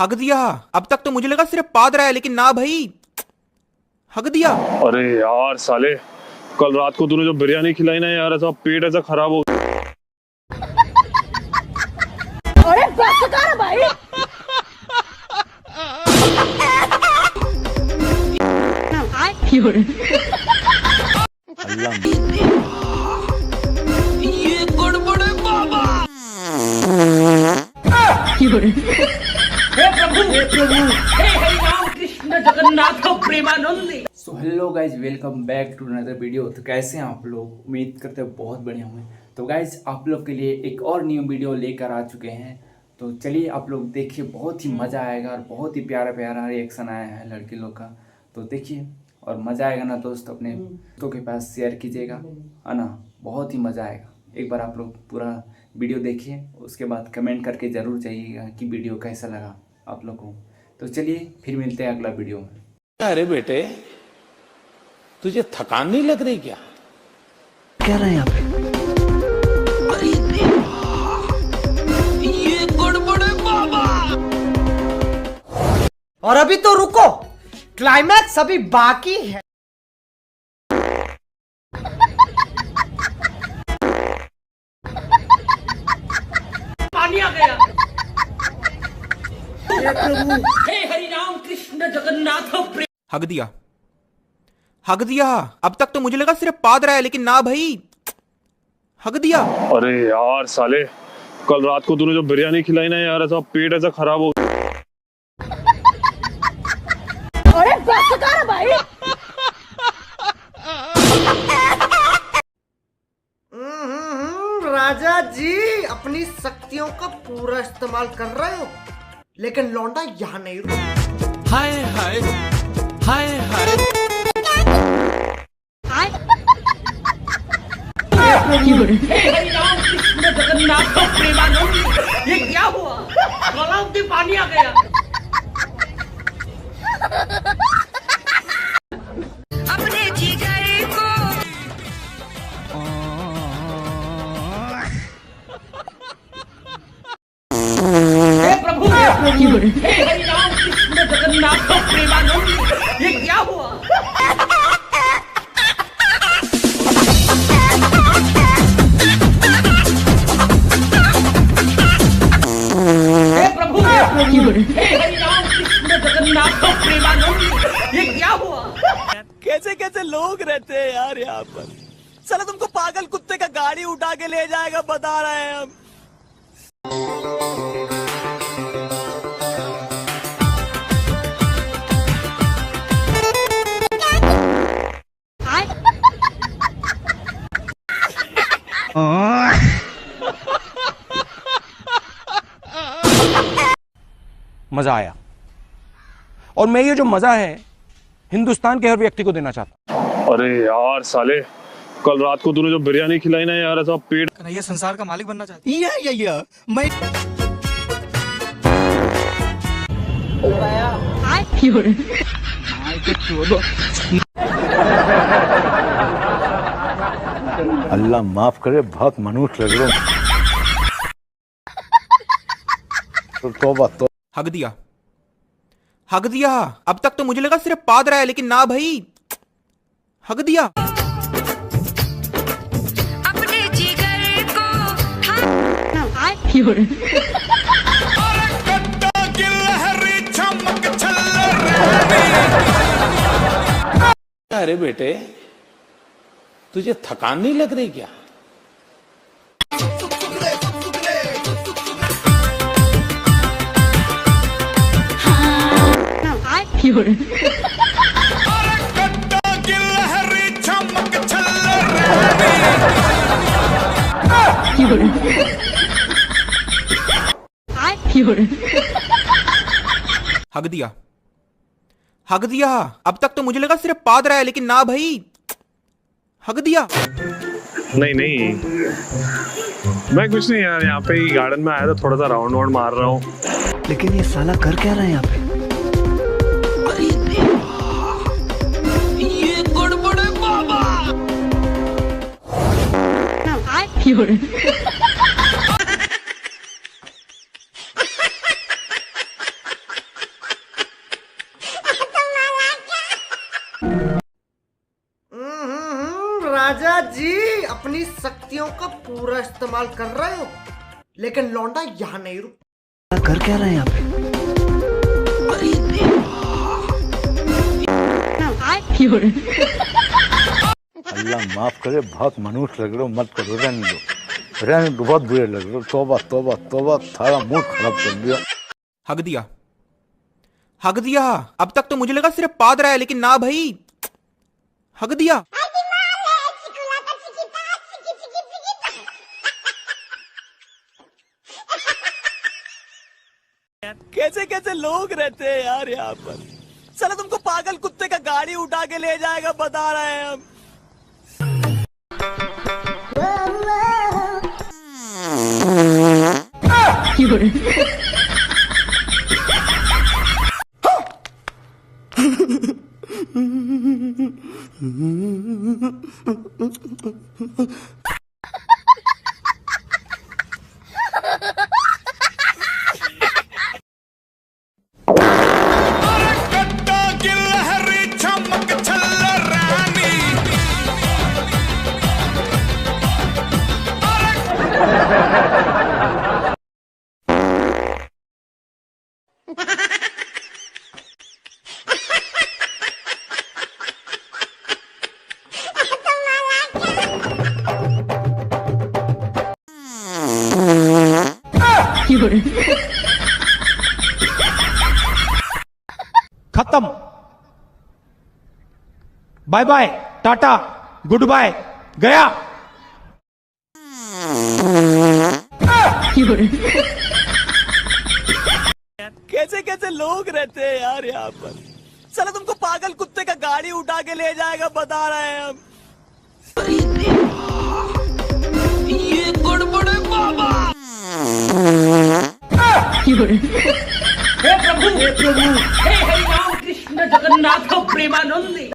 हक दिया। अब तक तो मुझे लगा सिर्फ पाद रहा है, लेकिन ना भाई, हक दिया। अरे यार साले, कल रात को तूने जो बिरयानी खिलाई ना यार, ऐसा पेट ऐसा खराब हो। अरे बस कर भाई। ये गड़बड़ है बाबा। So hello guys, welcome back to another video. तो कैसे हैं आप लोग? उम्मीद करते हैं बहुत बढ़िया होंगे। तो गाइज आप लोग के लिए एक और न्यू वीडियो लेकर आ चुके हैं। तो चलिए आप लोग देखिए, बहुत ही मज़ा आएगा और बहुत ही प्यारा प्यारा रिएक्शन आया है लड़के लोग का। तो देखिए और मज़ा आएगा ना दोस्त, अपने दोस्तों के पास शेयर कीजिएगा, है ना। बहुत ही मज़ा आएगा। एक बार आप लोग पूरा वीडियो देखिए, उसके बाद कमेंट करके ज़रूर जाइएगा कि वीडियो कैसा लगा आप लोग को। तो चलिए फिर मिलते हैं अगला वीडियो में। अरे बेटे, तुझे थकान नहीं लग रही क्या? क्या रहा है यहाँ पे? ये गड़बड़ है बाबा। और अभी तो रुको, क्लाइमैक्स अभी बाकी है। पानी आ गया। हे हरि राम कृष्ण जगन्नाथ प्रेम। हक दिया, हक दिया। अब तक तो मुझे लगा सिर्फ पाद रहा है, लेकिन ना भाई, हक दिया। अरे यार साले, कल रात को तूने जो बिरयानी खिलाई ना यार, ऐसा पेट ऐसा खराब हो। अरे बस कर भाई। राजा जी अपनी शक्तियों का पूरा इस्तेमाल कर रहे हो, लेकिन लौंडा यहाँ नहीं रुका। हाय हाय हाय हाय। हे हरि राम कृष्ण जगन्नाथ प्रेमानंद। ये क्या हुआ? गला में पानी आ गया। अपने जिगर को हे प्रभु, हे हरि राम कृष्ण जगन्नाथ प्रेमानंद। ये क्या हुआ? हे प्रभु, हे हरि राम कृष्ण जगन्नाथ प्रेमानंद। ये क्या हुआ? कैसे कैसे लोग रहते हैं यार यहाँ पर। साला तुमको पागल कुत्ते का गाड़ी उठा के ले जाएगा, बता रहे हैं हम। मजा आया, और मैं ये जो मजा है हिंदुस्तान के हर व्यक्ति को देना चाहता हूं। अरे यार साले, कल रात को तूने जो बिरयानी खिलाई ना यार, ऐसा पेट। ये संसार का मालिक बनना चाहती है। मैं अल्लाह माफ करे, बहुत मनुष्य लग रहे हो। तौबा तो हक दिया, हक दिया। अब तक तो मुझे लगा सिर्फ पाद रहा है, लेकिन ना भाई, हक दिया। अपने जिगर को अरे बेटे, तुझे थकान नहीं लग रही क्या? हक दिया, हक दिया। अब तक तो मुझे लगा सिर्फ पाद रहा है, लेकिन ना भाई, हक दिया। नहीं नहीं, मैं कुछ नहीं यार, यहाँ पे गार्डन में आया था, थोड़ा सा राउंड वाउंड मार रहा हूँ। लेकिन ये साला कर क्या रहा है यहाँ पे? ये गड़बड़ है बाबा। शक्तियों का पूरा इस्तेमाल कर रहे हो, लेकिन लौंडा यहाँ नहीं रुक। कर क्या रहे हैं यहाँ पे? अल्लाह माफ करे, बहुत मनुष्य लग रहे हो, मत करो, रहने दो, बहुत बुरे लग रहे हो। तौबा तौबा तौबा, सारा मूड खराब कर दिया। हक दिया, हक दिया। अब तक तो मुझे लगा सिर्फ पाद रहा है, लेकिन ना भाई, हक दिया। कैसे कैसे लोग रहते हैं यार यहाँ पर। साला तुमको पागल कुत्ते का गाड़ी उठा के ले जाएगा, बता रहे हैं हम। खत्म, bye bye, tata, goodbye, गया। कैसे कैसे लोग रहते हैं यार यहाँ पर। साला तुमको पागल कुत्ते का गाड़ी उठा के ले जाएगा, बता रहे हैं हम। ये गड़बड़ है बाबा। हे प्रभु, हे हरि राम कृष्ण जगन्नाथ प्रेमानंद।